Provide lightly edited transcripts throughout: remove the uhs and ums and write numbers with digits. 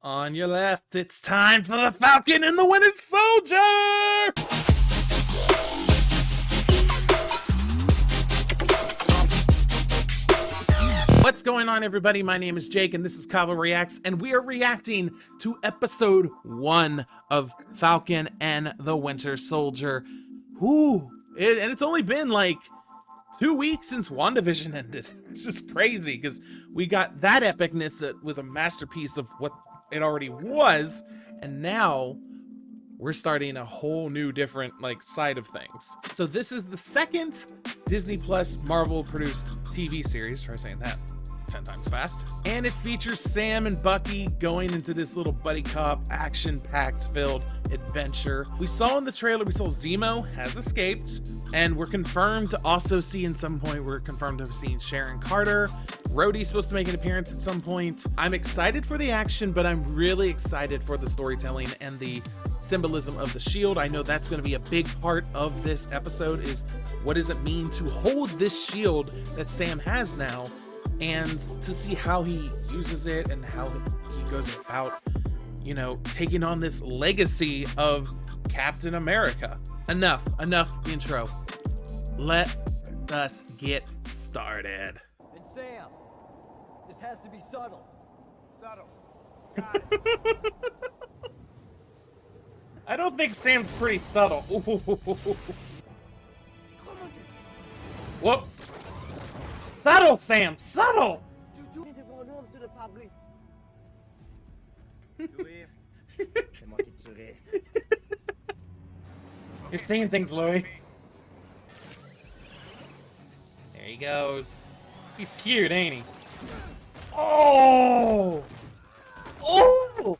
On your left, it's time for the Falcon and the Winter Soldier! What's going on, everybody? My name is Jake, and this is Kavo Reacts, and we are reacting to episode 1 of Falcon and the Winter Soldier. And it's only been like 2 weeks since WandaVision ended. It's just crazy, because we got that epicness that was a masterpiece of what it already was, and now we're starting a whole new different side of things. So this is the second Disney Plus Marvel produced TV series, try saying that 10 times fast, and it features Sam and Bucky going into this little buddy cop action-packed filled adventure. We saw in the trailer, we saw Zemo has escaped, and we're confirmed to also see in some point, we're confirmed to have seen Sharon Carter. Rhodey's supposed to make an appearance at some point. I'm excited for the action, but I'm really excited for the storytelling and the symbolism of the shield. I know that's going to be a big part of this episode, is what does it mean to hold this shield that Sam has now, and to see how he uses it and how he goes about, you know, taking on this legacy of Captain America. Enough intro. Let us get started. And Sam, this has to be subtle. Subtle. I don't think Sam's pretty subtle. Whoops. Subtle, Sam, subtle! You're seeing things, Louis. There he goes. He's cute, ain't he? Oh! Oh!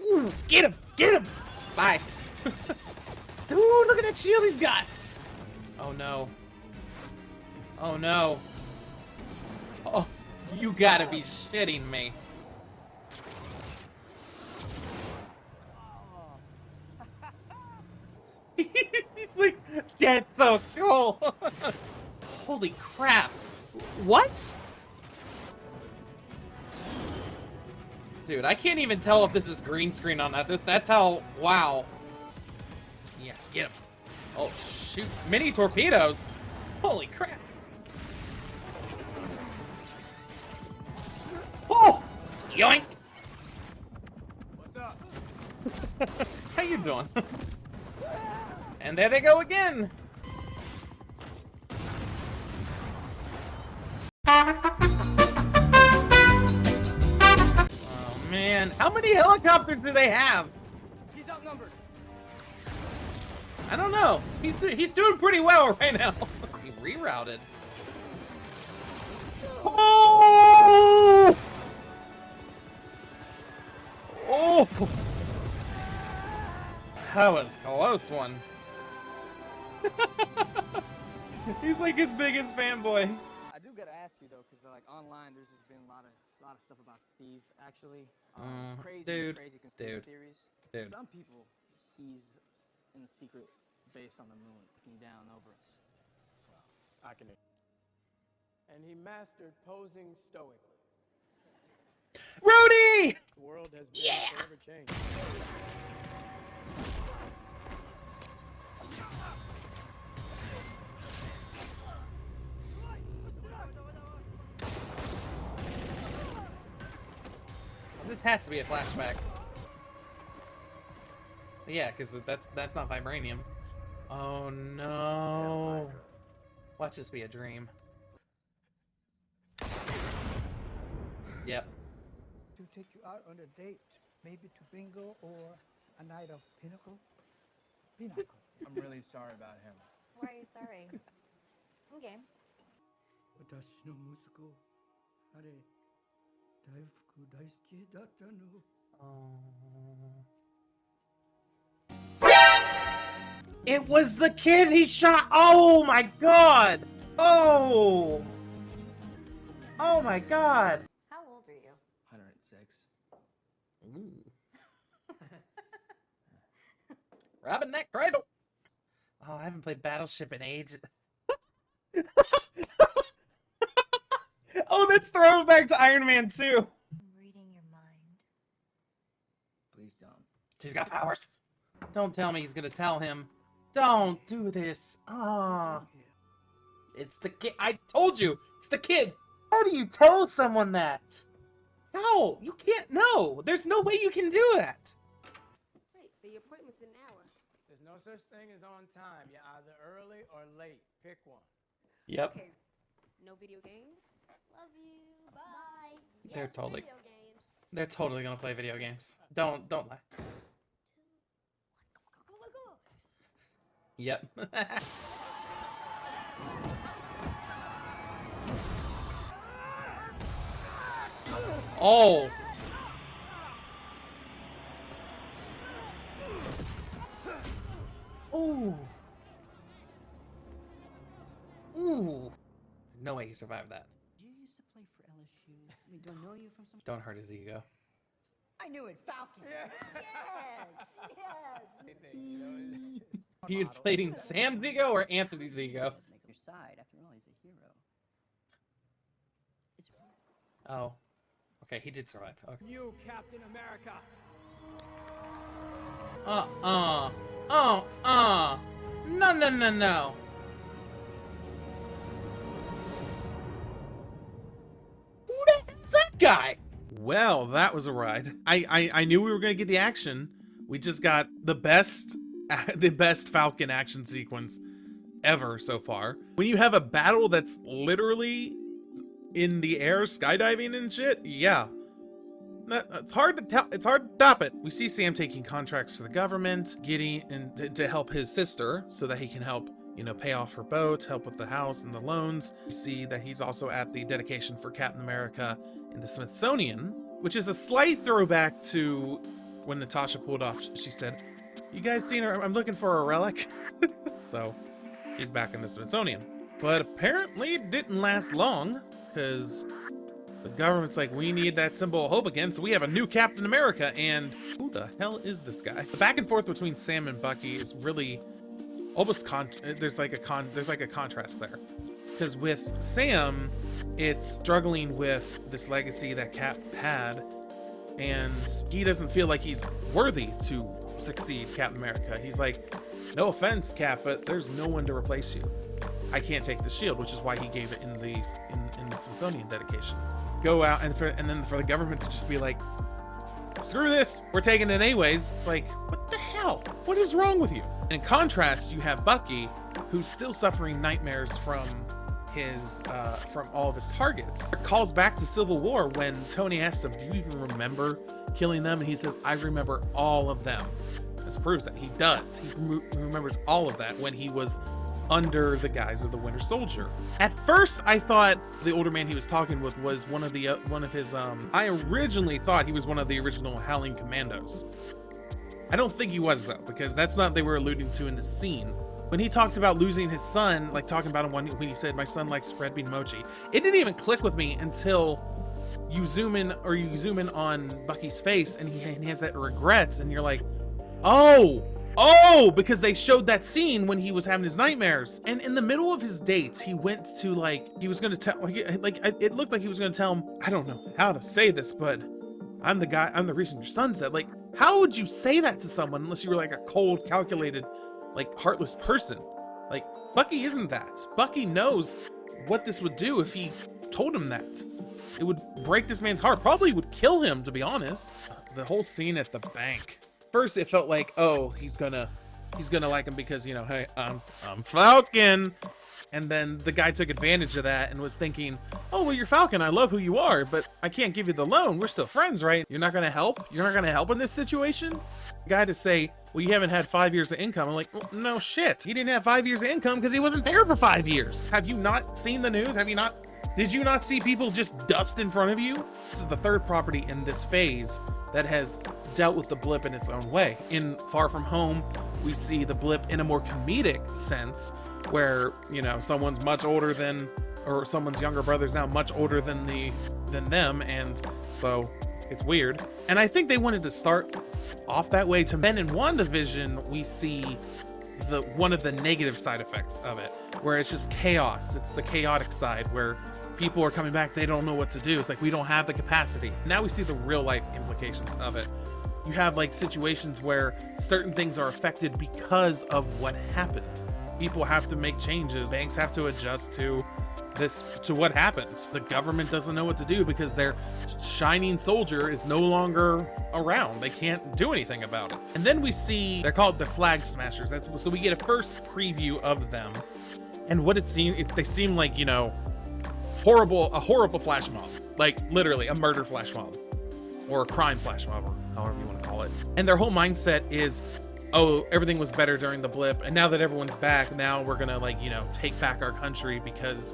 Ooh, get him! Get him! Bye. Dude, look at that shield he's got! Oh no. Oh no. Oh, you gotta be shitting me. He's like, that's so cool. Holy crap. What? Dude, I can't even tell if this is green screen on that. That's how, wow. Yeah, get him. Oh, shoot. Mini torpedoes. Holy crap. Oh! Yoink! What's up? How you doing? And there they go again! Oh man, how many helicopters do they have? He's outnumbered. I don't know. He's doing pretty well right now. He rerouted. Oh! Oh! That was a close one. He's like his biggest fanboy. I do gotta ask you though, because like online, there's just been a lot of stuff about Steve. Actually, crazy conspiracy theories. Dude. Some people, he's in the secret base on the moon, looking down over us. Well, I can. And he mastered posing stoic. Rudy! The world has been forever changed. This has to be a flashback. Yeah, because that's not vibranium. Oh no! Watch this be a dream. Yep. To take you out on a date, maybe to bingo or a night of pinnacle. I'm really sorry about him. Why are you sorry? I'm game. 私の息子、あれ、大福大好きだったの。It was the kid he shot. Oh my god! Oh! Oh my god! How old are you? 106. Ooh. Robbing that cradle. Oh, I haven't played Battleship in ages. Oh, that's throwback to Iron Man 2. I'm reading your mind. please don't. She's got powers. Don't tell me he's gonna tell him. Don't do this. Ah. It's the kid. I told you, it's the kid. How do you tell someone that? No, you can't. No, there's no way you can do that. Wait, the appointment's an hour. There's no such thing as on time. You're either early or late. Pick one. Yep. Okay. No video games? Love you. Bye. They're Yes, totally- video games. They're totally gonna play video games. Don't lie. Go. Yep. Oh. Ooh. Ooh. No way he survived that. You used to play for LSU. I mean, do I know you from some? Don't hurt his ego. I knew it, Falcon. Yes. He inflating Sam's ego or Anthony's ego? Make your side. After all, he's a hero. Is it Oh. Okay, he did survive. Okay. You, Captain America. No. Who the heck's that guy? Well, that was a ride. I knew we were gonna get the action. We just got the best Falcon action sequence ever so far. When you have a battle that's literally in the air, skydiving and shit, yeah. It's hard to tell. It's hard to stop it. We see Sam taking contracts for the government, getting to help his sister so that he can help, pay off her boat, help with the house and the loans. We see that he's also at the dedication for Captain America in the Smithsonian, which is a slight throwback to when Natasha pulled off. She said, "You guys seen her? I'm looking for a relic." So he's back in the Smithsonian. But apparently it didn't last long, because the government's like, we need that symbol of hope again, so we have a new Captain America, and who the hell is this guy? The back and forth between Sam and Bucky is really almost there's like a contrast there. Because with Sam, it's struggling with this legacy that Cap had, and he doesn't feel like he's worthy to succeed Captain America. He's like, no offense, Cap, but there's no one to replace you. I can't take the shield, which is why he gave it in the Smithsonian dedication. Go out and then for the government to just be like, screw this, we're taking it anyways. It's like, what the hell? What is wrong with you? In contrast, you have Bucky, who's still suffering nightmares from all of his targets. It calls back to Civil War when Tony asks him, do you even remember killing them? And he says, I remember all of them. This proves that he does. He remembers all of that when he was under the guise of the Winter Soldier. At first, I thought the older man he was talking with was one of his. I originally thought he was one of the original Howling Commandos. I don't think he was though, because that's not what they were alluding to in the scene. When he talked about losing his son, like talking about him when he said, "My son likes red bean mochi," it didn't even click with me until you zoom in on Bucky's face, and he has that regrets, and you're like, Oh, because they showed that scene when he was having his nightmares. And in the middle of his dates, he went to he was going to tell, it looked like he was going to tell him, I don't know how to say this, but I'm the reason your son's dead. Like, how would you say that to someone unless you were like a cold, calculated, heartless person? Like, Bucky isn't that. Bucky knows what this would do if he told him that. It would break this man's heart. Probably would kill him, to be honest. The whole scene at the bank. First, it felt like, oh, he's gonna like him because, hey, I'm Falcon. And then the guy took advantage of that and was thinking, oh, well, you're Falcon. I love who you are, but I can't give you the loan. We're still friends, right? You're not gonna help? You're not gonna help in this situation? The guy to say, well, you haven't had 5 years of income. I'm like, well, no shit. He didn't have 5 years of income because he wasn't there for 5 years. Have you not seen the news? Did you not see people just dust in front of you? This is the third property in this phase that has dealt with the blip in its own way. In Far From Home, we see the blip in a more comedic sense where, someone's much older than, or someone's younger brother's now much older than them, and so it's weird. And I think they wanted to start off that way. Then in WandaVision, we see one of the negative side effects of it, where it's just chaos. It's the chaotic side where people are coming back, they don't know what to do. It's like, we don't have the capacity. Now we see the real life implications of it, you have like situations where certain things are affected because of what happened. People have to make changes. Banks have to adjust to what happened. The government doesn't know what to do because their shining soldier is no longer around. They can't do anything about it. And then we see, they're called the Flag Smashers. So we get a first preview of them. And what they seem like, you know, a horrible flash mob. Like literally a murder flash mob. Or a crime flash mob, or however you want to call it. And their whole mindset is, oh, everything was better during the blip, and now that everyone's back, now we're gonna, like, you know, take back our country because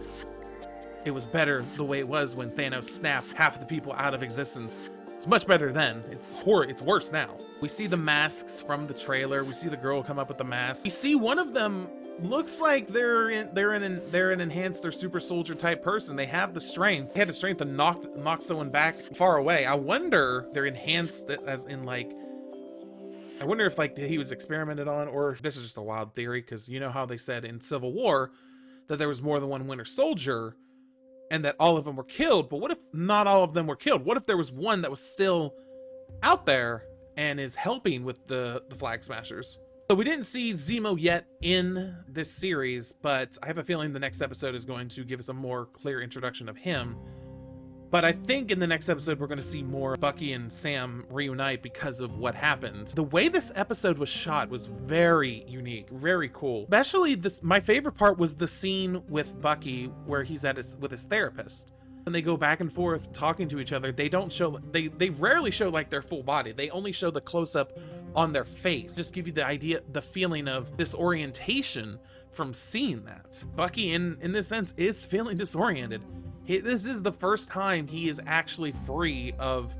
it was better the way it was when Thanos snapped half the people out of existence. It's much better then. It's worse now. We see the masks from the trailer. We see the girl come up with the mask. We see one of them looks like they're an enhanced or super soldier type person. They have the strength. They had the strength to knock someone back far away. I wonder they're enhanced as in like, I wonder if like he was experimented on, or if this is just a wild theory, because you know how they said in Civil War that there was more than one Winter Soldier and that all of them were killed. But what if not all of them were killed? What if there was one that was still out there and is helping with the Flag Smashers? So we didn't see Zemo yet in this series, but I have a feeling the next episode is going to give us a more clear introduction of him. But I think in the next episode, we're going to see more Bucky and Sam reunite because of what happened. The way this episode was shot was very unique, very cool. Especially my favorite part was the scene with Bucky where he's with his therapist. When they go back and forth talking to each other, they rarely show like their full body. They only show the close-up on their face. Just give you the feeling of disorientation from seeing that. Bucky, in this sense, is feeling disoriented. This is the first time he is actually free of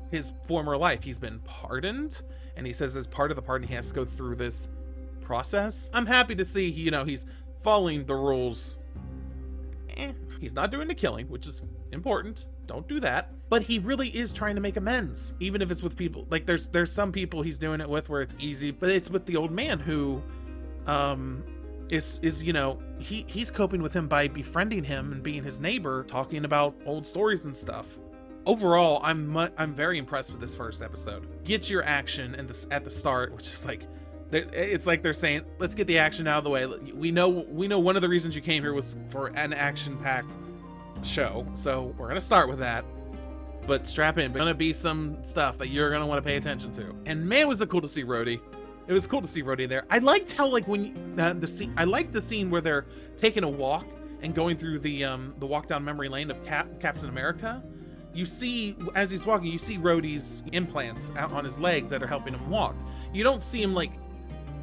his former life. He's been pardoned, and he says as part of the pardon, he has to go through this process. I'm happy to see, you know, he's following the rules. He's not doing the killing, which is important. Don't do that. But he really is trying to make amends, even if it's with people. Like there's some people he's doing it with where it's easy, but it's with the old man who, is you know, he's coping with him by befriending him and being his neighbor, talking about old stories and stuff. Overall, I'm very impressed with this first episode. Get your action at the start, which is like, it's like they're saying, let's get the action out of the way. We know one of the reasons you came here was for an action-packed show, so we're gonna start with that. But strap in, there's gonna be some stuff that you're gonna want to pay attention to. And man, was it cool to see Rhodey. It was cool to see Rhodey there. I liked how, like, when I liked the scene where they're taking a walk and going through the walk down memory lane of Captain America. You see, as he's walking, you see Rhodey's implants out on his legs that are helping him walk. You don't see him like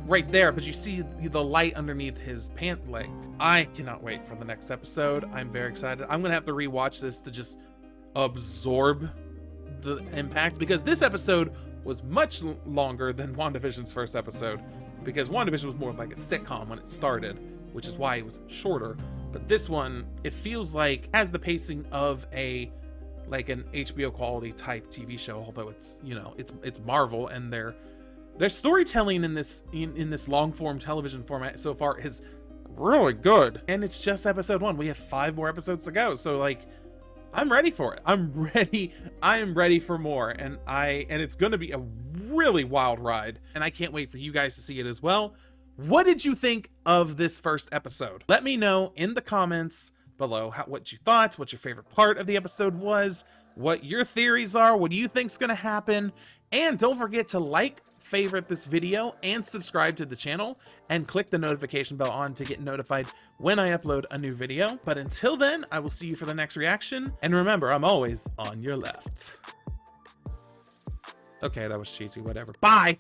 right there, but you see the light underneath his pant leg. I cannot wait for the next episode. I'm very excited. I'm gonna have to rewatch this to just absorb the impact, because this episode was much longer than WandaVision's first episode, because WandaVision was more like a sitcom when it started, which is why it was shorter. But this one, it feels like has the pacing of an HBO quality type TV show, although it's, you know, it's Marvel, and their storytelling in this long form television format so far is really good. And it's just episode 1. We have 5 more episodes to go. So like, I'm ready for it. I am ready for more. And it's going to be a really wild ride. And I can't wait for you guys to see it as well. What did you think of this first episode? Let me know in the comments below what you thought, what your favorite part of the episode was, what your theories are, what do you think's going to happen. And don't forget to like, favorite this video, and subscribe to the channel, and click the notification bell on to get notified when I upload a new video. But until then, I will see you for the next reaction, and remember, I'm always on your left. Okay, that was cheesy, whatever. Bye!